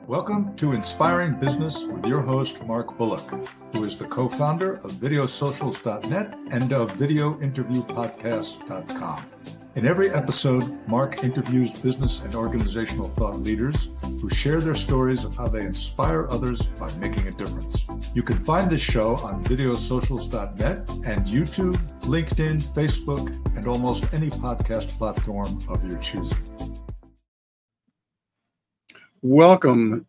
Welcome to Inspiring Business with your host, Mark Bullock, who is the co-founder of videosocials.net and of videointerviewpodcast.com. In every episode, Mark interviews business and organizational thought leaders who share their stories of how they inspire others by making a difference. You can find this show on videosocials.net and YouTube, LinkedIn, Facebook, and almost any podcast platform of your choosing. Welcome.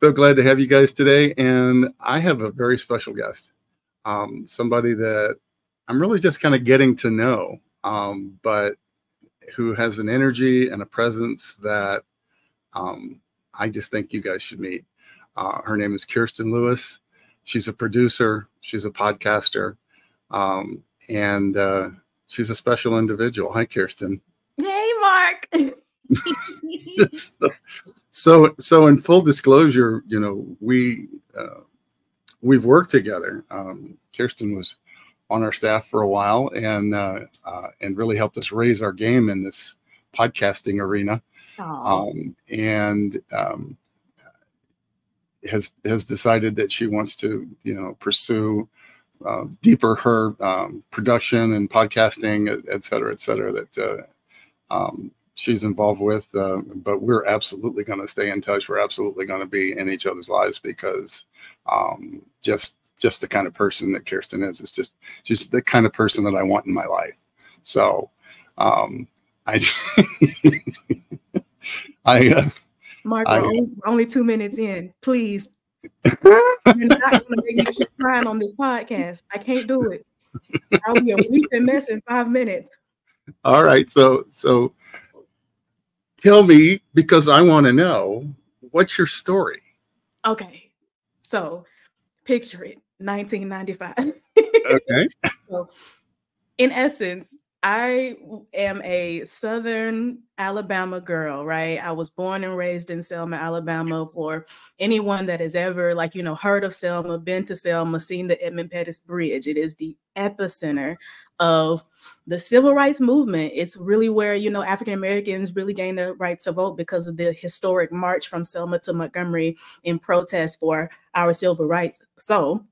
So glad to have you guys today. And I have a very special guest, somebody that I'm really just kind of getting to know, but who has an energy and a presence that I just think you guys should meet. Her name is Kierston Lewis. She's a producer. She's a podcaster. And she's a special individual. Hi, Kierston. Hey, Mark. So in full disclosure, you know, we've worked together. Kierston was on our staff for a while and really helped us raise our game in this podcasting arena. Has decided that she wants to, you know, pursue deeper her production and podcasting, et cetera, that she's involved with, but we're absolutely going to stay in touch. We're absolutely going to be in each other's lives because just the kind of person that Kierston is just the kind of person that I want in my life. So Mark, we're only 2 minutes in. Please. You're not going to make me keep crying on this podcast. I can't do it. I'll be a weeping mess in 5 minutes. All right. So tell me, because I want to know, what's your story? Okay. So picture it, 1995. Okay. So in essence, I am a Southern Alabama girl, right? I was born and raised in Selma, Alabama. For anyone that has ever, heard of Selma, been to Selma, seen the Edmund Pettus Bridge, it is the epicenter of the civil rights movement. It's really where, African Americans really gained the right to vote because of the historic march from Selma to Montgomery in protest for our civil rights. So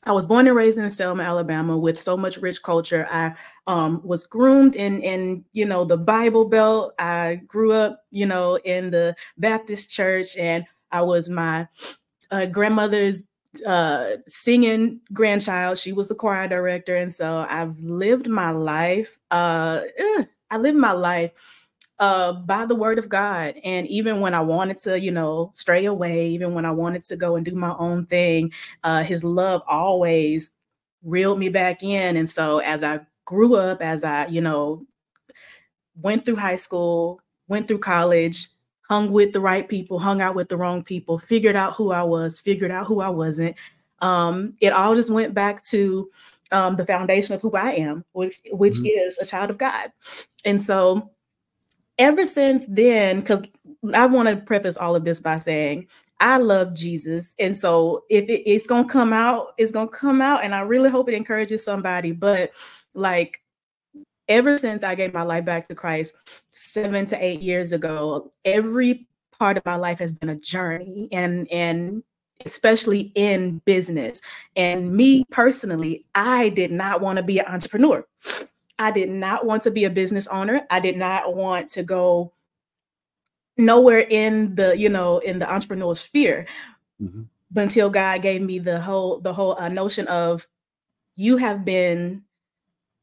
I was born and raised in Selma, Alabama, with so much rich culture. I was groomed in the Bible Belt. I grew up, in the Baptist church, and I was my grandmother's singing grandchild. She was the choir director. And so I've lived my life. I lived my life by the word of God. And even when I wanted to, stray away, even when I wanted to go and do my own thing, his love always reeled me back in. And so as I grew up, as I, went through high school, went through college, hung with the right people, hung out with the wrong people, figured out who I was, figured out who I wasn't. It all just went back to the foundation of who I am, which is a child of God. And so ever since then, because I want to preface all of this by saying I love Jesus. And so if it's going to come out, it's going to come out. And I really hope it encourages somebody. But ever since I gave my life back to Christ 7 to 8 years ago, every part of my life has been a journey, and especially in business. And me personally, I did not want to be an entrepreneur. I did not want to be a business owner. I did not want to go nowhere in the, in the entrepreneurial sphere. But until God gave me the whole notion of, you have been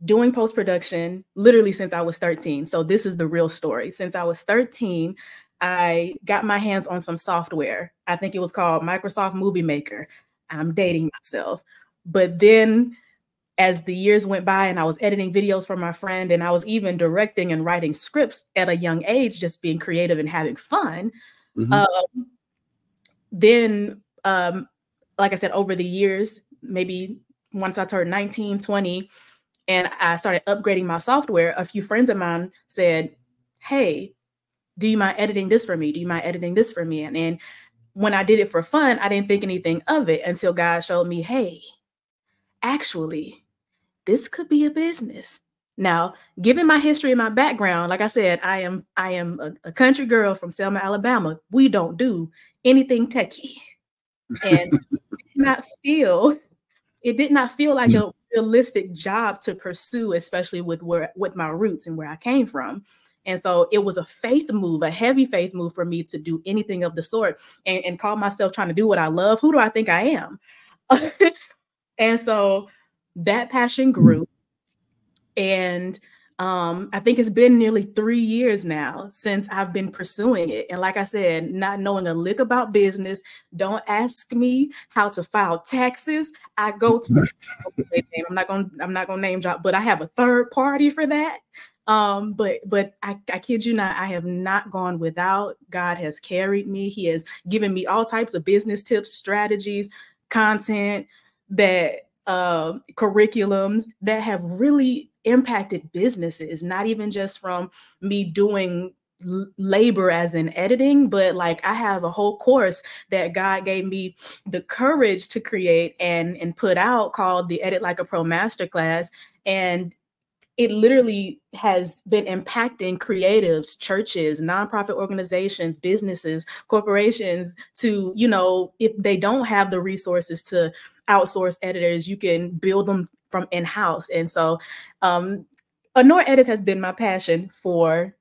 doing post-production literally since I was 13. So this is the real story. Since I was 13, I got my hands on some software. I think it was called Microsoft Movie Maker. I'm dating myself. But then as the years went by and I was editing videos for my friend, and I was even directing and writing scripts at a young age, just being creative and having fun. Then, like I said, over the years, maybe once I turned 19, 20, and I started upgrading my software, a few friends of mine said, hey, do you mind editing this for me? Do you mind editing this for me? And when I did it for fun, I didn't think anything of it until God showed me, hey, actually, this could be a business. Now, given my history and my background, like I said, I am a country girl from Selma, Alabama. We don't do anything techie. And it did not feel like a realistic job to pursue, especially with my roots and where I came from. And so it was a faith move, a heavy faith move for me to do anything of the sort and call myself trying to do what I love. Who do I think I am? And so that passion grew. And I think it's been nearly 3 years now since I've been pursuing it. And like I said, not knowing a lick about business, don't ask me how to file taxes. I go to, I'm not gonna name drop, but I have a third party for that. But I kid you not, I have not gone without. God has carried me. He has given me all types of business tips, strategies, content, that curriculums that have really impacted businesses, not even just from me doing labor as in editing, but like I have a whole course that God gave me the courage to create and put out called the Edit Like a Pro Masterclass. And it literally has been impacting creatives, churches, nonprofit organizations, businesses, corporations to, you know, if they don't have the resources to outsource editors, you can build them from in-house. And so ANora Edits has been my passion for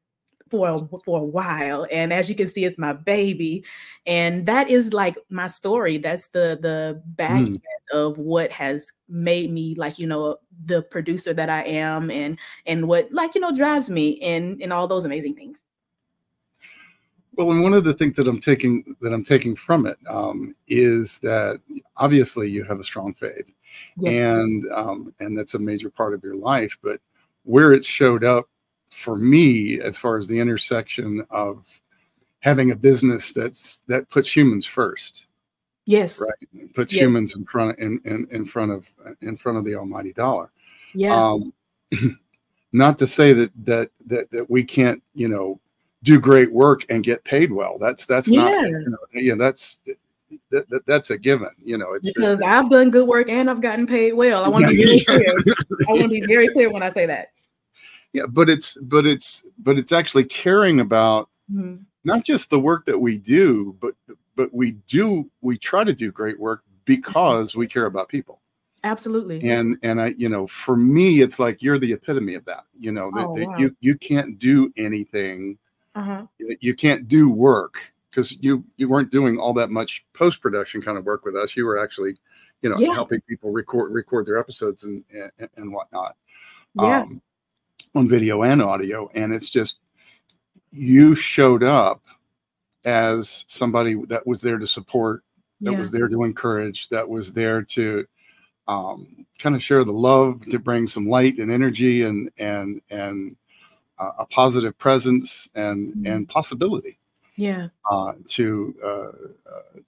a while. And as you can see, it's my baby. And that is like my story. That's the back end of what has made me, like, you know, the producer that I am and what, like, you know, drives me in all those amazing things. Well, and one of the things that I'm taking from it is that obviously you have a strong faith, and that's a major part of your life. But where it showed up for me, as far as the intersection of having a business that puts humans first, yes, right, puts humans in front of the almighty dollar. Yeah. Not to say that we can't, you know, do great work and get paid well. That's not, you know, that's a given. You know, it's because I've done good work and I've gotten paid well. I want to be very clear. I want to be very clear when I say that. Yeah, but it's actually caring about not just the work that we do, but we try to do great work because we care about people. Absolutely. And I, you know, for me, it's like you're the epitome of that. You know, that you can't do anything. You can't do work because you weren't doing all that much post-production kind of work with us. You were actually, you know, helping people record their episodes and whatnot. On video and audio. And it's just, you showed up as somebody that was there to support, that was there to encourage, that was there to kind of share the love, to bring some light and energy and a positive presence and possibility to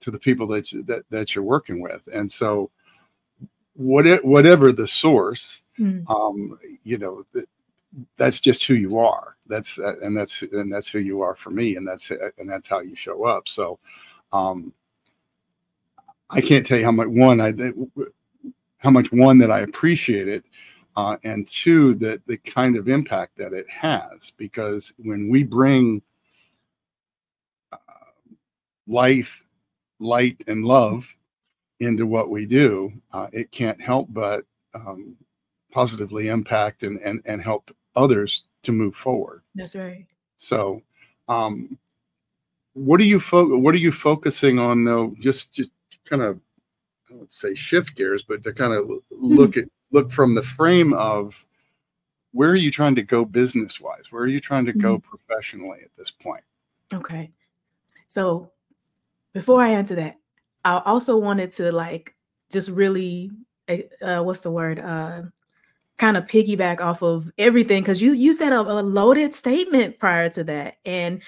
the people that you're working with. And so whatever the source, you know, that's just who you are. That's who you are for me, and that's how you show up. So I can't tell you how much that I appreciate it, and two, that the kind of impact that it has, because when we bring life, light, and love into what we do, it can't help but positively impact and help others to move forward. That's right. So what are you focusing on, though, just kind of, I would say shift gears, but to kind of look from the frame of where are you trying to go business wise? Where are you trying to go professionally at this point? Okay. So before I answer that, I also wanted to like just really what's the word? Kind of piggyback off of everything, because you said a loaded statement prior to that, and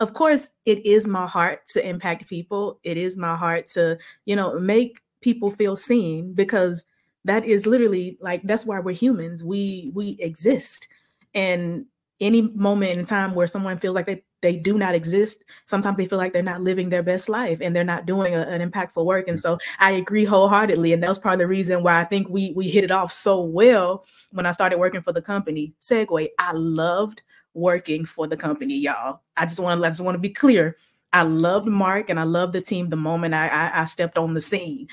of course it is my heart to impact people. It is my heart to, you know, make people feel seen, because that is literally like, that's why we're humans. We exist, and any moment in time where someone feels like they do not exist, sometimes they feel like they're not living their best life and they're not doing an impactful work. And so I agree wholeheartedly. And that was part of the reason why I think we hit it off so well when I started working for the company. Segue, I loved working for the company, y'all. I just want to be clear. I loved Mark and I loved the team the moment I stepped on the scene,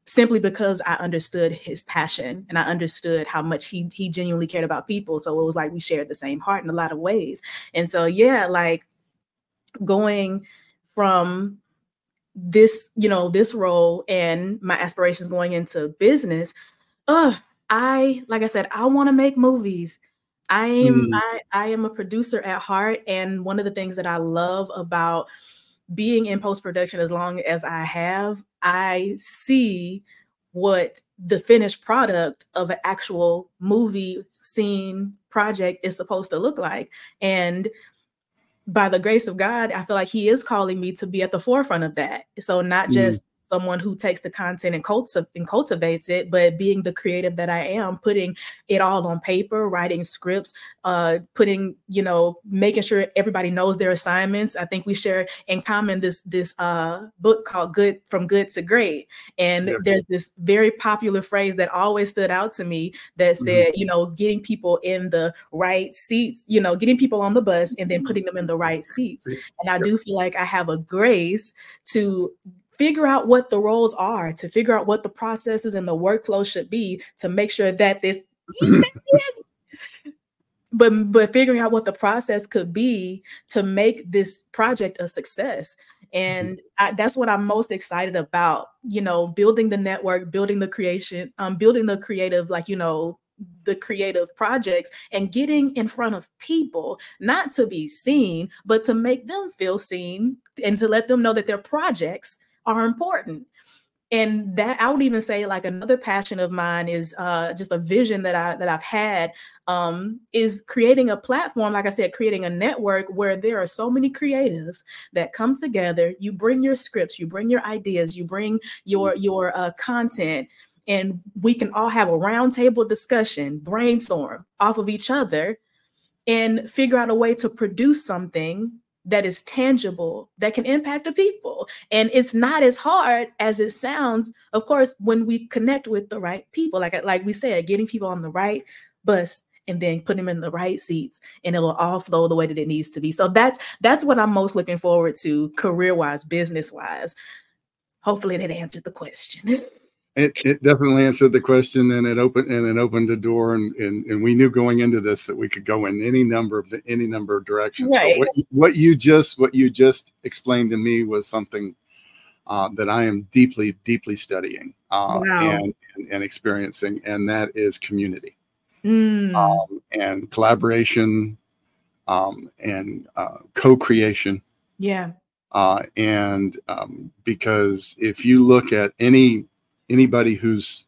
simply because I understood his passion and I understood how much he genuinely cared about people. So it was like we shared the same heart in a lot of ways. And so, yeah, like going from this, you know, this role and my aspirations going into business, like I said, I want to make movies. I am a producer at heart. And one of the things that I love about being in post-production, as long as I have, I see what the finished product of an actual movie scene project is supposed to look like. And by the grace of God, I feel like he is calling me to be at the forefront of that. So not just someone who takes the content and cultivates it, but being the creative that I am, putting it all on paper, writing scripts, putting, you know, making sure everybody knows their assignments. I think we share in common this book called From Good to Great. And there's this very popular phrase that always stood out to me that said, you know, getting people in the right seats, you know, getting people on the bus and then putting them in the right seats. And I do feel like I have a grace to figure out what the roles are, to figure out what the processes and the workflow should be to make sure that this, but figuring out what the process could be to make this project a success. And that's what I'm most excited about, you know, building the network, building the creation, building the creative, like, you know, the creative projects and getting in front of people, not to be seen, but to make them feel seen and to let them know that their projects are important. And that, I would even say, like, another passion of mine is just a vision that I've had, is creating a platform, like I said, creating a network where there are so many creatives that come together. You bring your scripts, you bring your ideas, you bring your content, and we can all have a roundtable discussion, brainstorm off of each other, and figure out a way to produce something that is tangible, that can impact the people. And it's not as hard as it sounds, of course, when we connect with the right people. Like we said, getting people on the right bus and then put them in the right seats, and it will all flow the way that it needs to be. So that's what I'm most looking forward to, career-wise, business-wise. Hopefully that answered the question. It definitely answered the question, and it opened the door, and we knew going into this that we could go in any number of directions. Right. But what you just explained to me was something that I am deeply studying and experiencing, and that is community and collaboration and co-creation. Yeah. Because if you look at anybody who's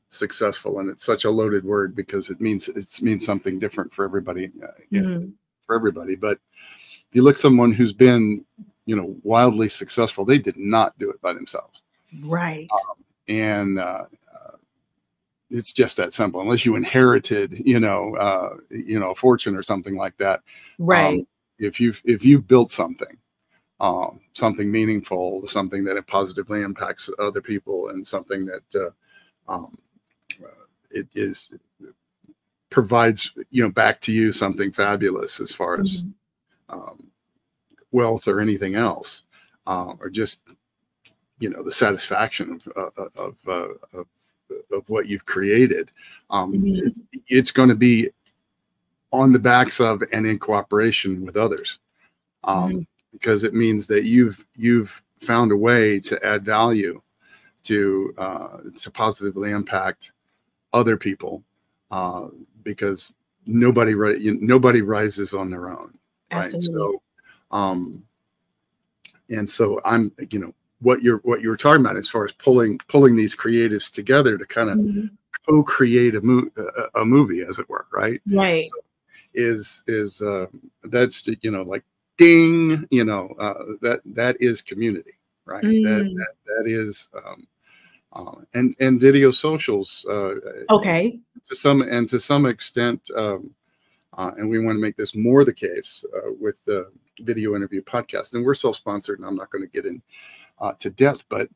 successful, and it's such a loaded word because it means something different for everybody, but if you look at someone who's been, you know, wildly successful, they did not do it by themselves. Right. It's just that simple. Unless you inherited, a fortune or something like that. Right. If you've built something meaningful, something that it positively impacts other people, and something that provides, back to you something fabulous as far as wealth or anything else, or just, the satisfaction of what you've created. It's going to be on the backs of and in cooperation with others. Because it means that you've found a way to add value to positively impact other people, because nobody rises on their own, right? Absolutely. So, and so I'm, what you were talking about as far as pulling these creatives together to kind of co-create a movie, as it were, right? Right. So that's like, ding, that is community, right? That is, and video socials, okay, to some extent, and we want to make this more the case with the video interview podcast. And we're self-sponsored, and I'm not going to get in to depth, but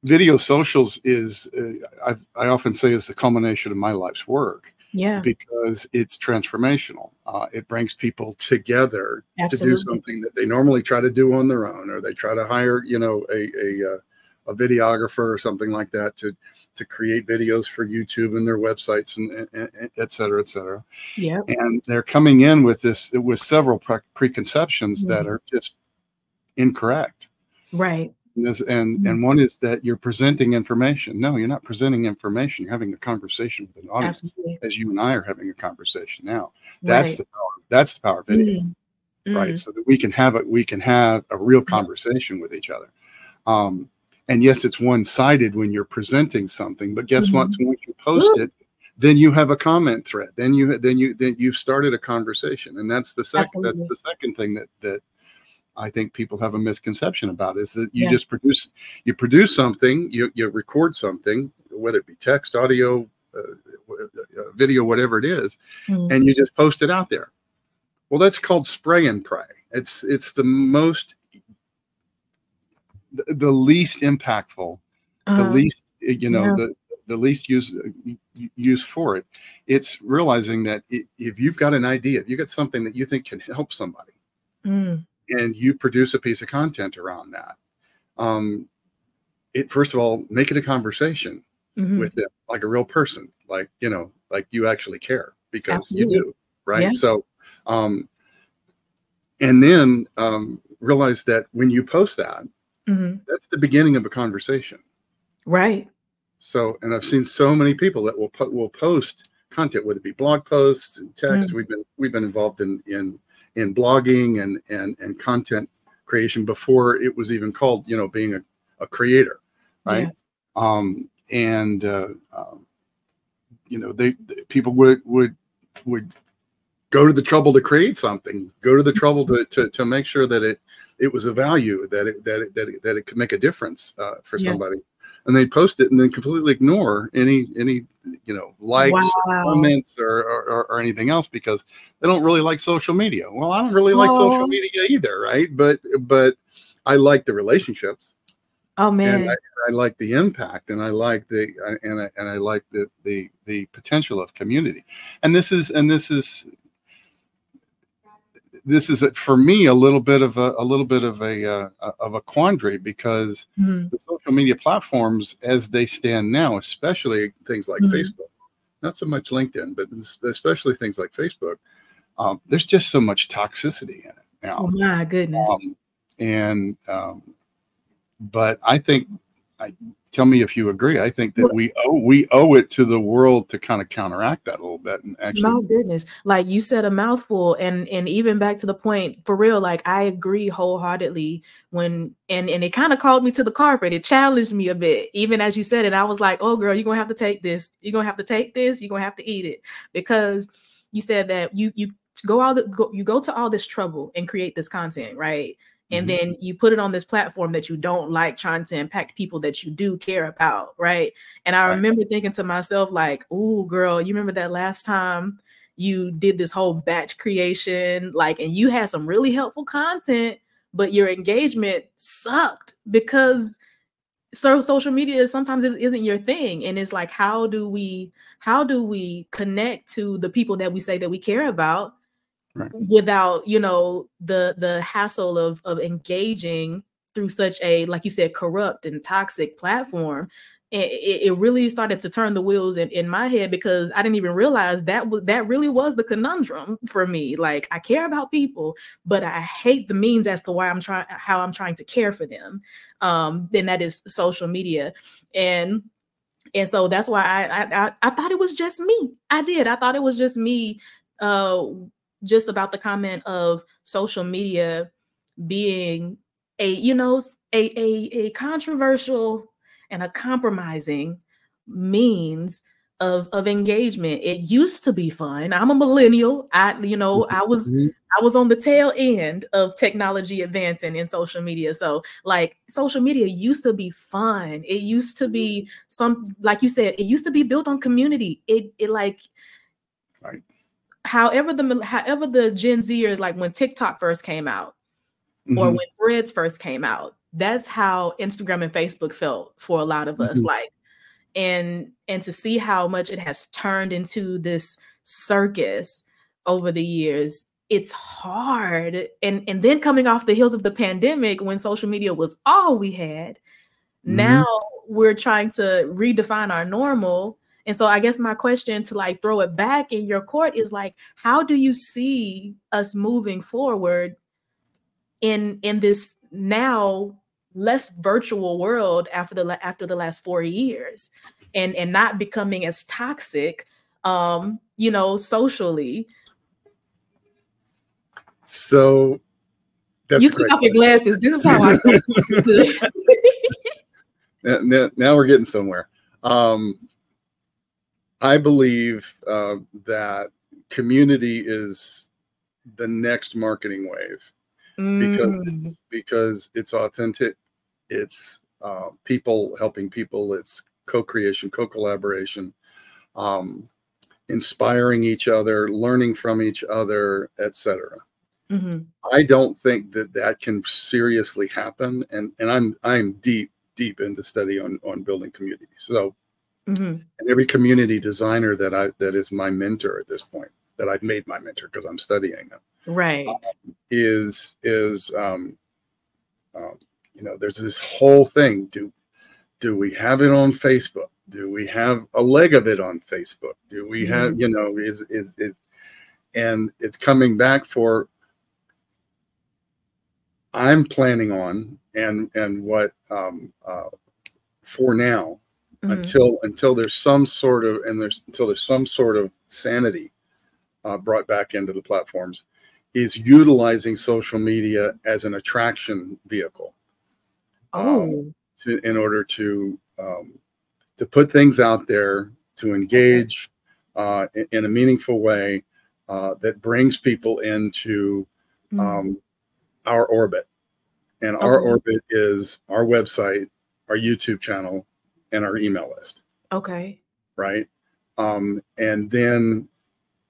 video socials is, I often say, is the culmination of my life's work. Yeah. because it's transformational. It brings people together Absolutely. to do something that they normally try to do on their own, or they try to hire, you know, a videographer or something like that to create videos for YouTube and their websites and et cetera, et cetera. Yeah. And they're coming in with several preconceptions Mm-hmm. that are just incorrect. Right. And one is that you're presenting information. No, you're not presenting information. You're having a conversation with an audience. Absolutely. As you and I are having a conversation now. That's right. the power. That's the power of video, right? So that we can have a real conversation with each other. And yes, it's one-sided when you're presenting something, but guess what? Once you post it, then you have a comment thread. Then you've started a conversation, and that's the second. That's the second thing that I think people have a misconception about, is that you just produce something, you record something, whether it be text, audio, video, whatever it is, and you just post it out there. Well, that's called spray and pray. It's the least impactful, the least, you know, the least use for it. It's realizing that if you've got an idea, if you got something that you think can help somebody, and you produce a piece of content around that, first of all, make it a conversation with them, like a real person, like, you know, like you actually care, because you do, right? Yeah. So, and then realize that when you post that, that's the beginning of a conversation, right? So, and I've seen so many people that will post content, whether it be blog posts and text. We've been involved in blogging and content creation before it was even called, you know, being a creator, right? Yeah. You know, people would go to the trouble to create something, go to the trouble to make sure that it was a value, that it could make a difference for somebody, and they post it and then completely ignore any you know, likes, or comments, or anything else, because they don't really like social media. Well, I don't really like social media either, right? But I like the relationships. Oh man, and I like the impact, and I like I like the potential of community, and this is for me a little bit of a quandary, because the social media platforms as they stand now, especially things like Facebook, not so much LinkedIn, but especially things like Facebook, there's just so much toxicity in it now. Oh my goodness. But I think, tell me if you agree, I think that we owe it to the world to kind of counteract that a little bit. And actually, my goodness, like you said a mouthful, and even back to the point, for real, like I agree wholeheartedly and it kind of called me to the carpet. It challenged me a bit, even as you said it. I was like, oh girl, you're gonna have to take this. You're gonna have to take this. You're gonna have to eat it, because you said that you go to all this trouble and create this content, right? And then you put it on this platform that you don't like, trying to impact people that you do care about, right? And I remember thinking to myself, like, "Ooh, girl, you remember that last time you did this whole batch creation, like, and you had some really helpful content, but your engagement sucked because social media sometimes isn't your thing." And it's like, how do we connect to the people that we say that we care about? Right. Without, you know, the hassle of engaging through such a, like you said, corrupt and toxic platform. It really started to turn the wheels in my head, because I didn't even realize that really was the conundrum for me. Like, I care about people, but I hate the means as to how I'm trying to care for them. Then that is social media. And so that's why I thought it was just me. I thought it was just me, just about the comment of social media being a controversial and a compromising means of engagement. It used to be fun. I'm a millennial. I was on the tail end of technology advancing in social media. So like, social media used to be fun. It used to be like you said, it used to be built on community. It like, right. However the Gen Zers, like when TikTok first came out, or when Threads first came out, that's how Instagram and Facebook felt for a lot of us. Like, and to see how much it has turned into this circus over the years, it's hard. And then coming off the heels of the pandemic, when social media was all we had, now we're trying to redefine our normal. And so I guess my question, to like throw it back in your court, is like, how do you see us moving forward in this now less virtual world after the last 4 years, and not becoming as toxic, you know, socially? So that's you took off your glasses. This is how I now we're getting somewhere. I believe that community is the next marketing wave, because it's authentic, it's people helping people, it's co-creation, co-collaboration, inspiring each other, learning from each other, etc. I don't think that can seriously happen, and I'm deep into study on building community. So, and every community designer that is my mentor at this point, that I've made my mentor because I'm studying them, right, is you know, there's this whole thing. Do we have it on Facebook? Do we have a leg of it on Facebook? Do we have, you know, is and it's coming back for, I'm planning on, and what for now, until there's some sort of, until there's some sort of sanity brought back into the platforms, is utilizing social media as an attraction vehicle. In order to put things out there, to engage in a meaningful way that brings people into our orbit. And our orbit is our website, our YouTube channel, and our email list. Okay. Right. And then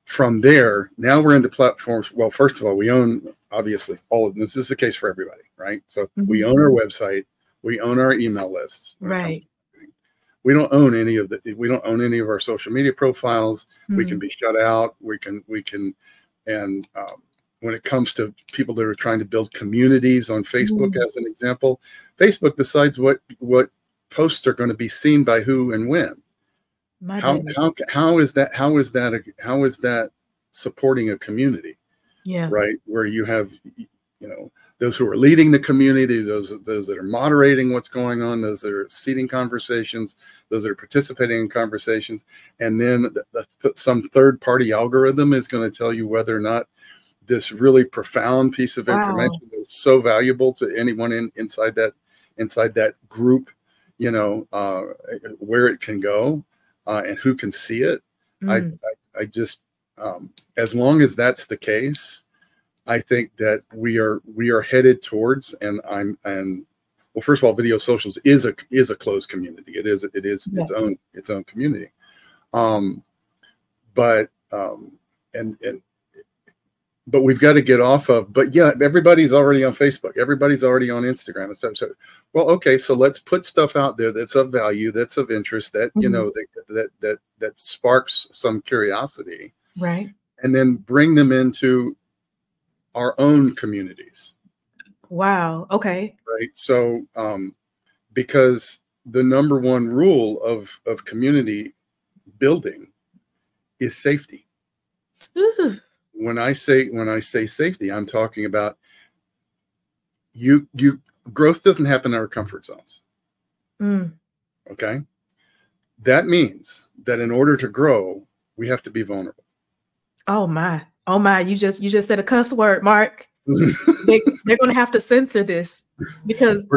from there, now we're into platforms. Well, first of all, we own, obviously, all of this. This is the case for everybody, right? So we own our website, we own our email lists. Right. We don't own any of our social media profiles. We can be shut out. We can, and when it comes to people that are trying to build communities on Facebook, as an example, Facebook decides what posts are going to be seen by who and when. How is that supporting a community? Yeah. Right. Where you have, you know, those who are leading the community, those that are moderating what's going on, those that are seeding conversations, those that are participating in conversations, and then some third-party algorithm is going to tell you whether or not this really profound piece of information is so valuable to anyone inside that group, you know, where it can go and who can see it. I just, as long as that's the case, I think that we are headed towards, and well, first of all, Video Socials is a closed community. It is its own community. But we've got to get off of, but yeah, everybody's already on Facebook. Everybody's already on Instagram and stuff. So, well, okay, so let's put stuff out there that's of value, that's of interest, that, you know, that sparks some curiosity. Right. And then bring them into our own communities. Wow. Okay. Right. So, because the number one rule of community building is safety. Ooh. When I say safety, I'm talking about growth doesn't happen in our comfort zones. Okay. That means that in order to grow, we have to be vulnerable. Oh my. You just said a cuss word, Mark. They're going to have to censor this, because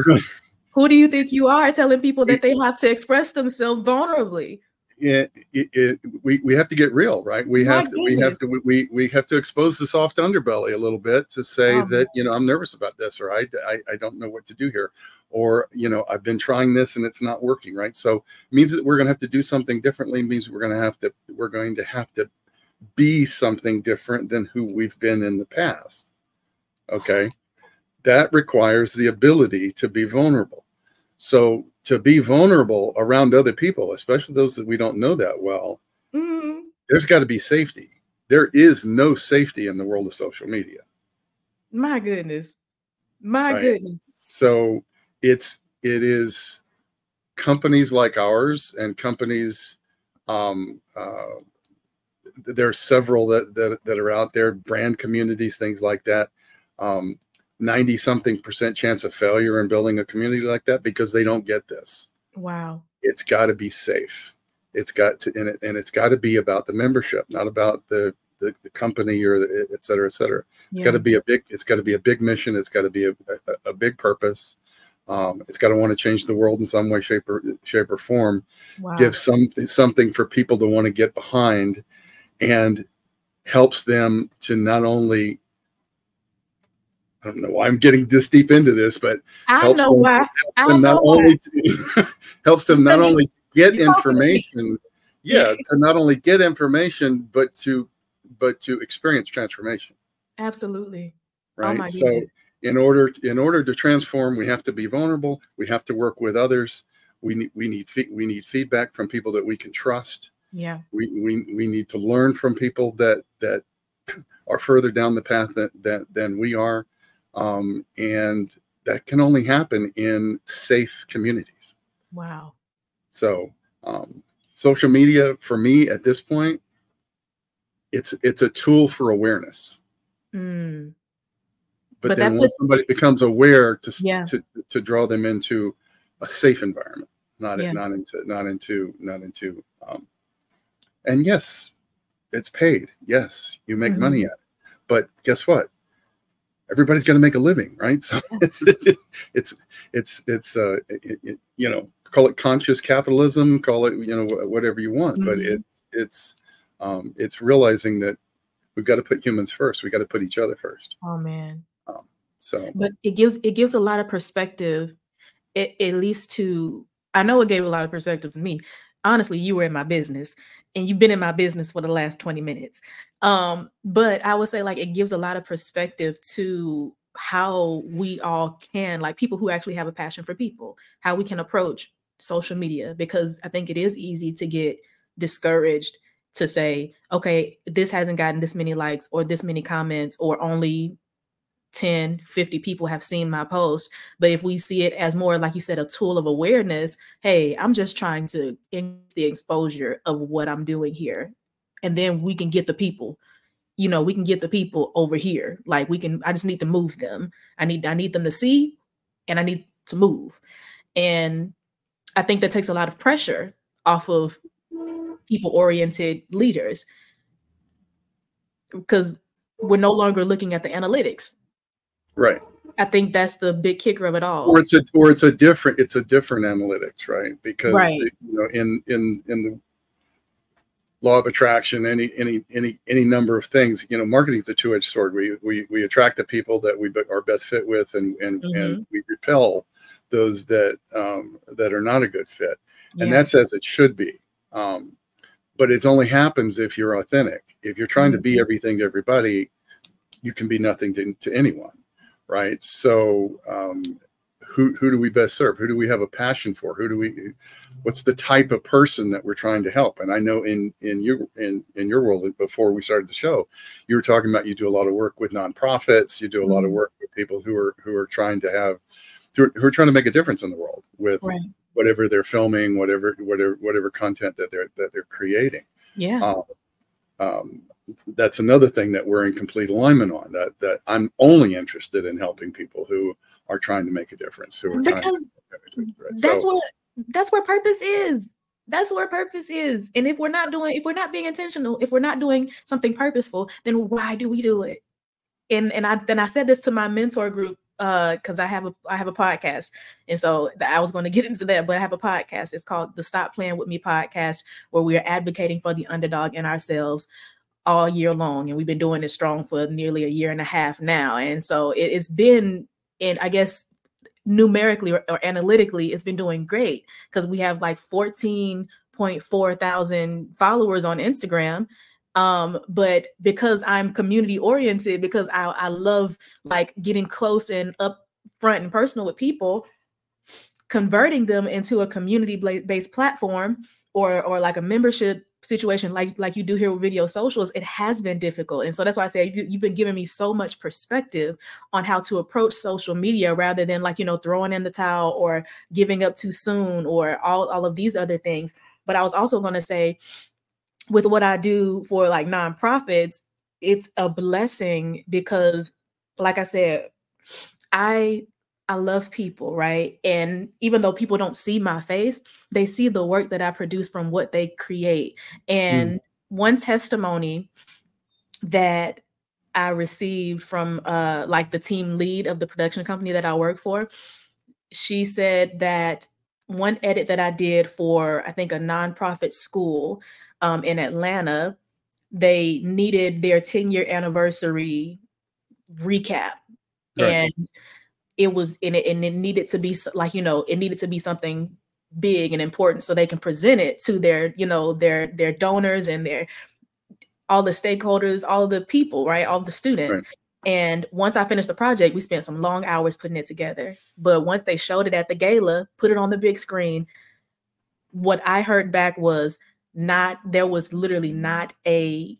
who do you think you are telling people that they have to express themselves vulnerably? We have to get real, right? We have to expose the soft underbelly a little bit to say that, you know, I'm nervous about this, or I don't know what to do here, or, you know, I've been trying this and it's not working, right? So it means that we're going to have to do something differently. It means we're going to have to be something different than who we've been in the past. Okay, that requires the ability to be vulnerable. So to be vulnerable around other people, especially those that we don't know that well, there's got to be safety. There is no safety in the world of social media. My goodness. My goodness. So it is companies like ours and companies, there are several that are out there, brand communities, things like that. 90-something% chance of failure in building a community like that because they don't get this. Wow. It's got to be safe. It's got to, and it's got to be about the membership, not about the company or et cetera, et cetera. It's got to be it's got to be a big mission. It's got to be a big purpose. It's got to want to change the world in some way, shape or form. Wow. Give something for people to want to get behind, and helps them to not only, I don't know why I'm getting this deep into this, but helps them not only get information, to not only get information, but to experience transformation. Absolutely. Right. Oh, so in order to transform, we have to be vulnerable. We have to work with others. We need feedback from people that we can trust. Yeah. We need to learn from people that are further down the path than we are. And that can only happen in safe communities. Wow. So social media for me at this point, it's a tool for awareness. But then once somebody becomes aware, to draw them into a safe environment, not into and yes, it's paid. Yes, you make money at it. But guess what? Everybody's got to make a living, right? So it's call it conscious capitalism, call it whatever you want, but it's realizing that we've got to put humans first. We got to put each other first. Oh man. But it gives a lot of perspective, at least to, I know it gave a lot of perspective to me. Honestly, you were in my business and you've been in my business for the last 20 minutes. But I would say it gives a lot of perspective to how we all can, people who actually have a passion for people, how we can approach social media, because I think it is easy to get discouraged to say, okay, this hasn't gotten this many likes or this many comments, or only 10, 50 people have seen my post. But if we see it as more, like you said, a tool of awareness, hey, I'm just trying to increase the exposure of what I'm doing here. And then we can get the people, we can get the people over here. I just need to move them. I need them to see, and I need to move. And I think that takes a lot of pressure off of people-oriented leaders, because we're no longer looking at the analytics. Right. I think that's the big kicker of it all. Or it's a different analytics, right? Because in the law of attraction, any number of things, marketing is a two-edged sword. We attract the people that we are best fit with, and we repel those that are not a good fit. And that's as it should be. But it only happens if you're authentic. If you're trying to be everything to everybody, you can be nothing to anyone, right? So who do we best serve? Who do we have a passion for? What's the type of person that we're trying to help? And I know in your world, before we started the show, you were talking about, you do a lot of work with nonprofits. You do a lot of work with people who are trying to make a difference in the world with whatever they're filming, whatever content that they're creating. Yeah. That's another thing that we're in complete alignment on, that I'm only interested in helping people who are trying to make a difference, that's where purpose is. That's where purpose is. And if we're not being intentional, if we're not doing something purposeful, then why do we do it? And I said this to my mentor group, because I have a podcast, and so I was going to get into that, but I have a podcast. It's called the Stop Playing With Me podcast, where we are advocating for the underdog in ourselves all year long, and we've been doing it strong for nearly a year and a half now. And so it's been, and I guess numerically or analytically, it's been doing great, because we have 14.4 thousand followers on Instagram. But because I'm community oriented, because I love getting close and up front and personal with people, converting them into a community-based platform or like a membership situation like you do here with Video Socials, it has been difficult. And so that's why I say you've been giving me so much perspective on how to approach social media rather than like, you know, throwing in the towel or giving up too soon or all of these other things. But I was also going to say, with what I do for like nonprofits, it's a blessing because, like I said, I love people, right? And even though people don't see my face, they see the work that I produce from what they create. And one testimony that I received from like the team lead of the production company that I work for, she said that one edit that I did for, I think, a nonprofit school in Atlanta, they needed their 10-year anniversary recap. Right. And it was and it needed to be like, you know, it needed to be something big and important so they can present it to their, you know, their donors and all the stakeholders, all the people, right? All the students. Right. And once I finished the project, we spent some long hours putting it together. But once they showed it at the gala, put it on the big screen, what I heard back was there was literally not you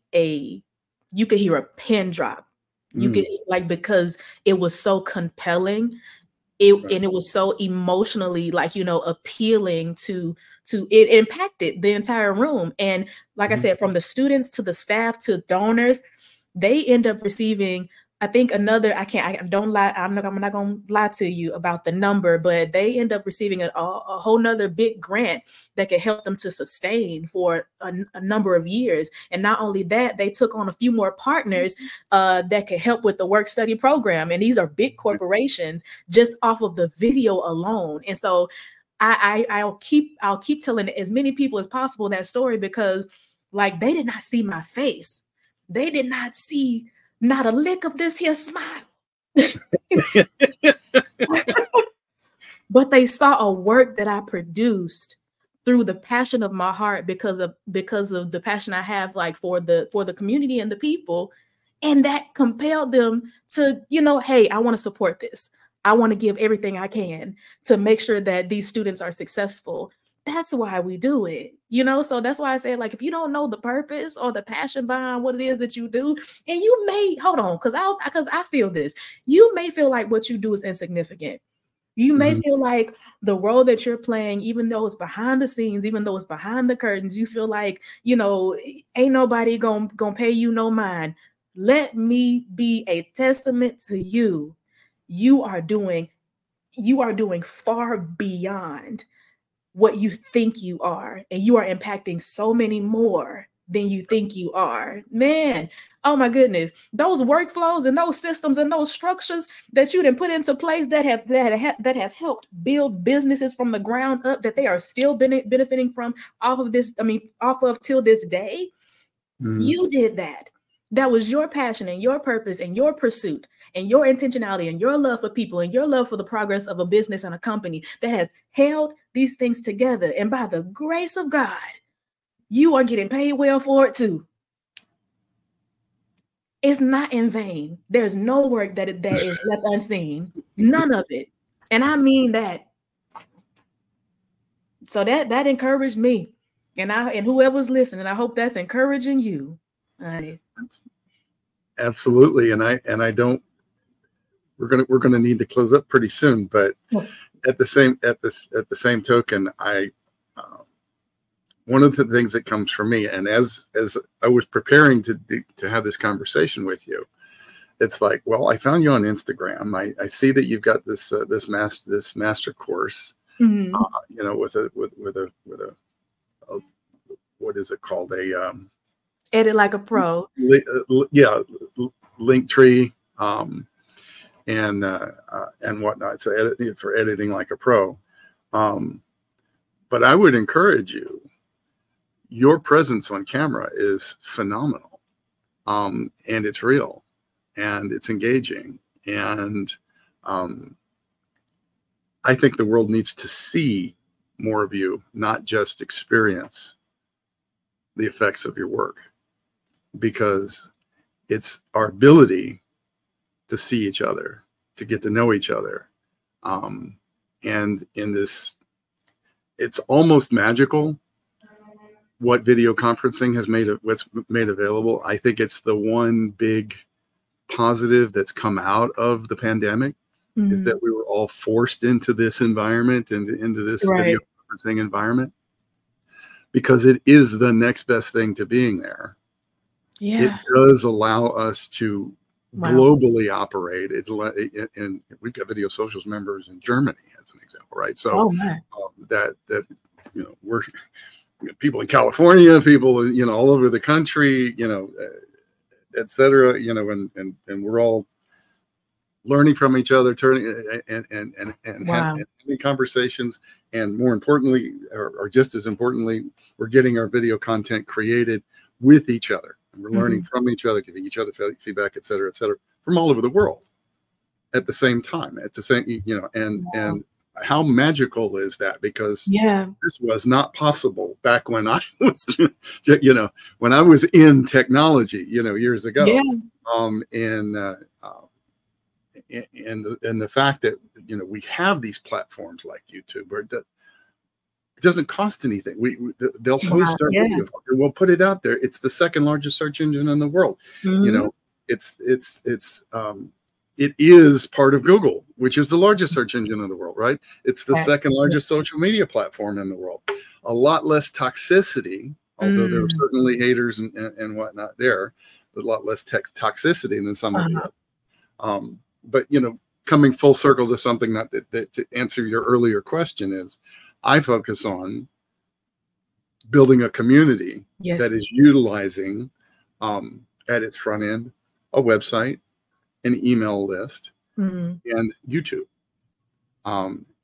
could hear a pin drop. You could, like, because it was so compelling, and it was so emotionally, like, you know, appealing to it impacted the entire room. And like I said, from the students to the staff to donors, they end up receiving, I think I'm not gonna lie to you about the number, but they end up receiving a whole nother big grant that could help them to sustain for a number of years. And not only that, they took on a few more partners that could help with the work study program. And these are big corporations just off of the video alone. And so I'll keep telling as many people as possible that story, because like, they did not see my face. They did not see not a lick of this here smile. But they saw a work that I produced through the passion of my heart, because of the passion I have, like, for the community and the people. And that compelled them to, you know, hey, I want to support this. I want to give everything I can to make sure that these students are successful. That's why we do it, you know? So that's why I said, like, if you don't know the purpose or the passion behind what it is that you do, and you may, hold on, because I feel this, you may feel like what you do is insignificant. You may feel like the role that you're playing, even though it's behind the scenes, even though it's behind the curtains, you feel like, you know, ain't nobody gonna pay you no mind. Let me be a testament to you. You are doing far beyond what you think you are, and you are impacting so many more than you think you are. Man, oh my goodness, those workflows and those systems and those structures that you didn't put into place that have helped build businesses from the ground up, that they are still benefiting from off of till this day. You did that. That was your passion and your purpose and your pursuit and your intentionality and your love for people and your love for the progress of a business and a company that has held these things together. And by the grace of God, you are getting paid well for it too. It's not in vain. There's no work that is left unseen. None of it. And I mean that. So that encouraged me. And whoever's listening, I hope that's encouraging you. Absolutely. And I don't, we're going to need to close up pretty soon, but at the same token, one of the things that comes from me, and as I was preparing to have this conversation with you, it's like, well, I found you on Instagram. I see that you've got this master course, you know, with a what is it called? Edit like a pro. Yeah, Linktree, and whatnot. So for editing like a pro. But I would encourage you. Your presence on camera is phenomenal, and it's real, and it's engaging, and I think the world needs to see more of you, not just experience the effects of your work, because it's our ability to see each other, to get to know each other, And in this, it's almost magical what video conferencing has what's made available. I think it's the one big positive that's come out of the pandemic, is that we were all forced into this environment and into this video conferencing environment, because it is the next best thing to being there. Yeah. It does allow us to globally operate. And we've got Video Socials members in Germany as an example, right? So that we're people in California, people all over the country, et cetera, and we're all learning from each other, turning and having conversations, and more importantly, or just as importantly, we're getting our video content created with each other, and we're learning from each other, giving each other feedback, et cetera, from all over the world at the same time, and how magical is that? Because this was not possible back when I was, when I was in technology, years ago. And the fact that we have these platforms like YouTube, where it doesn't cost anything. They'll host our video, and we'll put it out there. It's the second largest search engine in the world. It is part of Google, which is the largest search engine in the world, right? It's the second largest social media platform in the world. A lot less toxicity, although there are certainly haters and whatnot there. A lot less toxicity than some of the but coming full circle to something that to answer your earlier question is, I focus on building a community that is utilizing at its front end a website, an email list, and YouTube,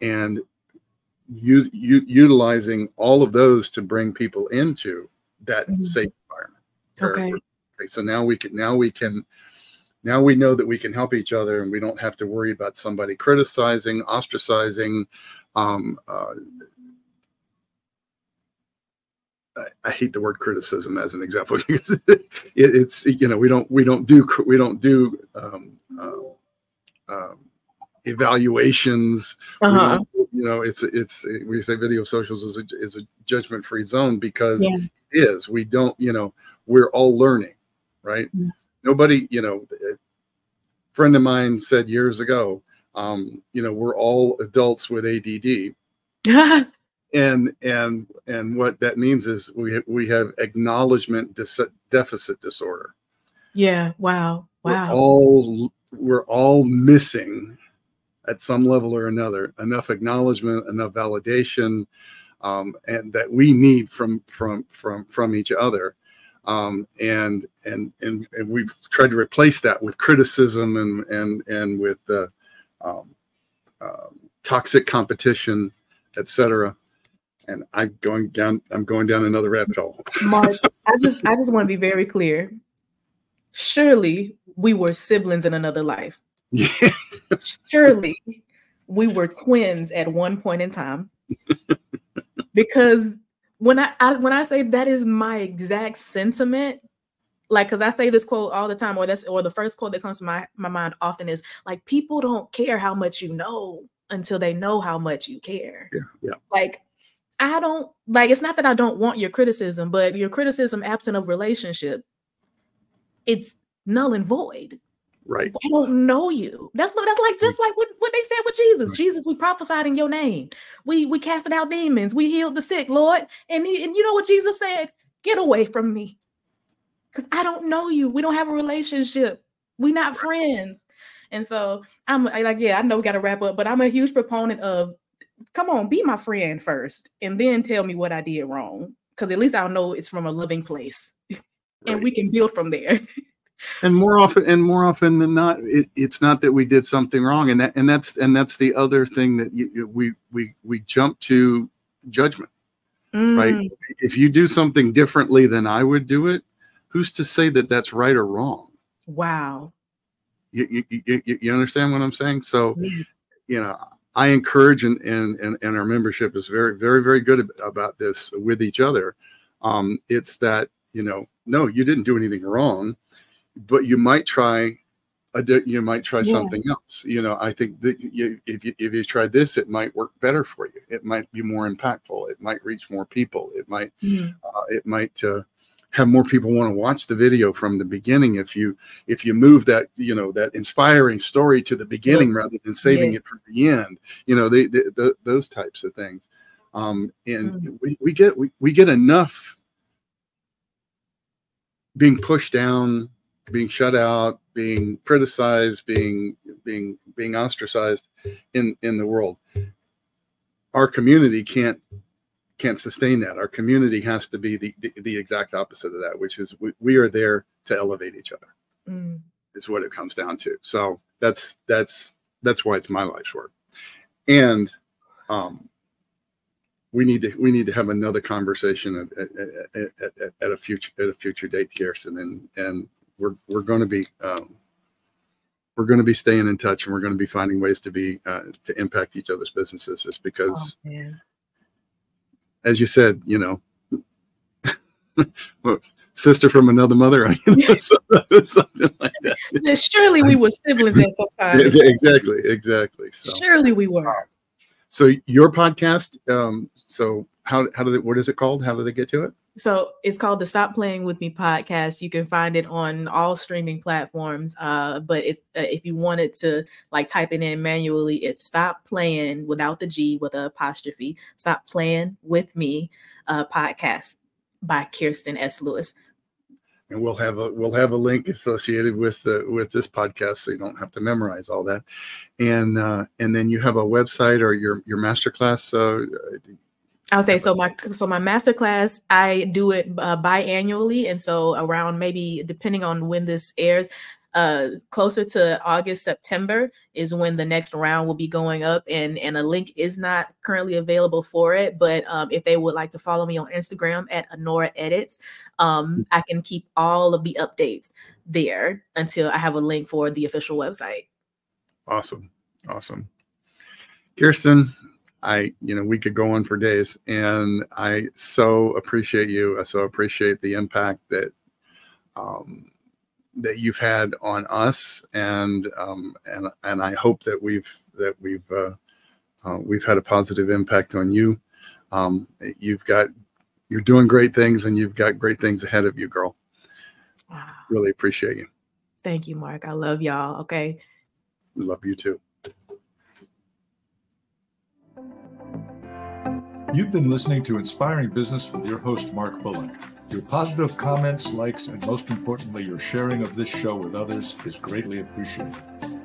and utilizing all of those to bring people into that safe environment. Okay. So now we know that we can help each other, and we don't have to worry about somebody criticizing, ostracizing. I hate the word criticism as an example, because it's we don't do evaluations. We say Video Socials is a judgment-free zone, because it is. We don't, we're all learning, right? Nobody, a friend of mine said years ago, we're all adults with ADD. And what that means is we have acknowledgement deficit disorder. Yeah. Wow. We're all missing at some level or another enough acknowledgement, enough validation, and that we need from each other. And we've tried to replace that with criticism and with toxic competition, etc. And I'm going down another rabbit hole. Mark, I just want to be very clear. Surely we were siblings in another life. Yeah. Surely we were twins at one point in time. Because when I say that is my exact sentiment, like, because I say this quote all the time, or the first quote that comes to my mind often is like, people don't care how much you know until they know how much you care. Yeah. Like, I don't, like, it's not that I don't want your criticism, but your criticism absent of relationship, it's null and void. Right. I don't know you. That's like just like what they said with Jesus. Right. Jesus, we prophesied in your name. We casted out demons. We healed the sick, Lord. And you know what Jesus said? Get away from me. Because I don't know you. We don't have a relationship. We're not friends. And so I'm like, I know we got to wrap up, but I'm a huge proponent of, come on, be my friend first, and then tell me what I did wrong. Because at least I'll know it's from a loving place. And we can build from there. And more often than not, it's not that we did something wrong, and that's the other thing, that we jump to judgment, right? If you do something differently than I would do it, who's to say that that's right or wrong? Wow. You understand what I'm saying? So, I encourage, and our membership is very, very, very good about this with each other. It's that, no, you didn't do anything wrong, but you might try you might try something else. You know, I think that if you tried this, it might work better for you. It might be more impactful. It might reach more people. It might have more people want to watch the video from the beginning. If you move that, you know, that inspiring story to the beginning rather than saving it for the end, you know, those types of things. And we get enough being pushed down, being shut out, being criticized, being ostracized in the world. Our community can't sustain that. Our community has to be the exact opposite of that, which is we are there to elevate each other. Is what it comes down to. So that's why it's my life's work. And we need to have another conversation at a future date, Kierston, and we're going to be staying in touch, and we're going to be finding ways to impact each other's businesses, just because, as you said, you know, sister from another mother, you know, something like that. So surely we were siblings at some time. Exactly. So, surely we were. So your podcast, so what is it called? How do they get to it? So it's called the Stop Playing With Me podcast. You can find it on all streaming platforms. But if you wanted to like type it in manually, it's Stop Playing without the G, with an apostrophe. Stop Playing With Me podcast by Kierston S. Lewis. And we'll have a link associated with this podcast, so you don't have to memorize all that. And then you have a website or your masterclass. I would say so. My masterclass, I do it biannually, and so around, maybe depending on when this airs, closer to August, September is when the next round will be going up, and a link is not currently available for it. But if they would like to follow me on Instagram at ANora Edits, I can keep all of the updates there until I have a link for the official website. Awesome. Kierston, we could go on for days, and I so appreciate you. I so appreciate the impact that you've had on us, and I hope that we've had a positive impact on you. You're doing great things, and you've got great things ahead of you, girl. Wow. Really appreciate you. Thank you, Mark. I love y'all. Okay. Love you too. You've been listening to Inspiring Business with your host, Mark Bullock. Your positive comments, likes, and most importantly, your sharing of this show with others is greatly appreciated.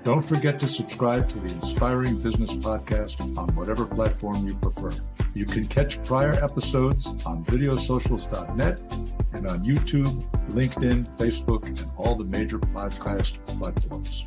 Don't forget to subscribe to the Inspiring Business Podcast on whatever platform you prefer. You can catch prior episodes on videosocials.net and on YouTube, LinkedIn, Facebook, and all the major podcast platforms.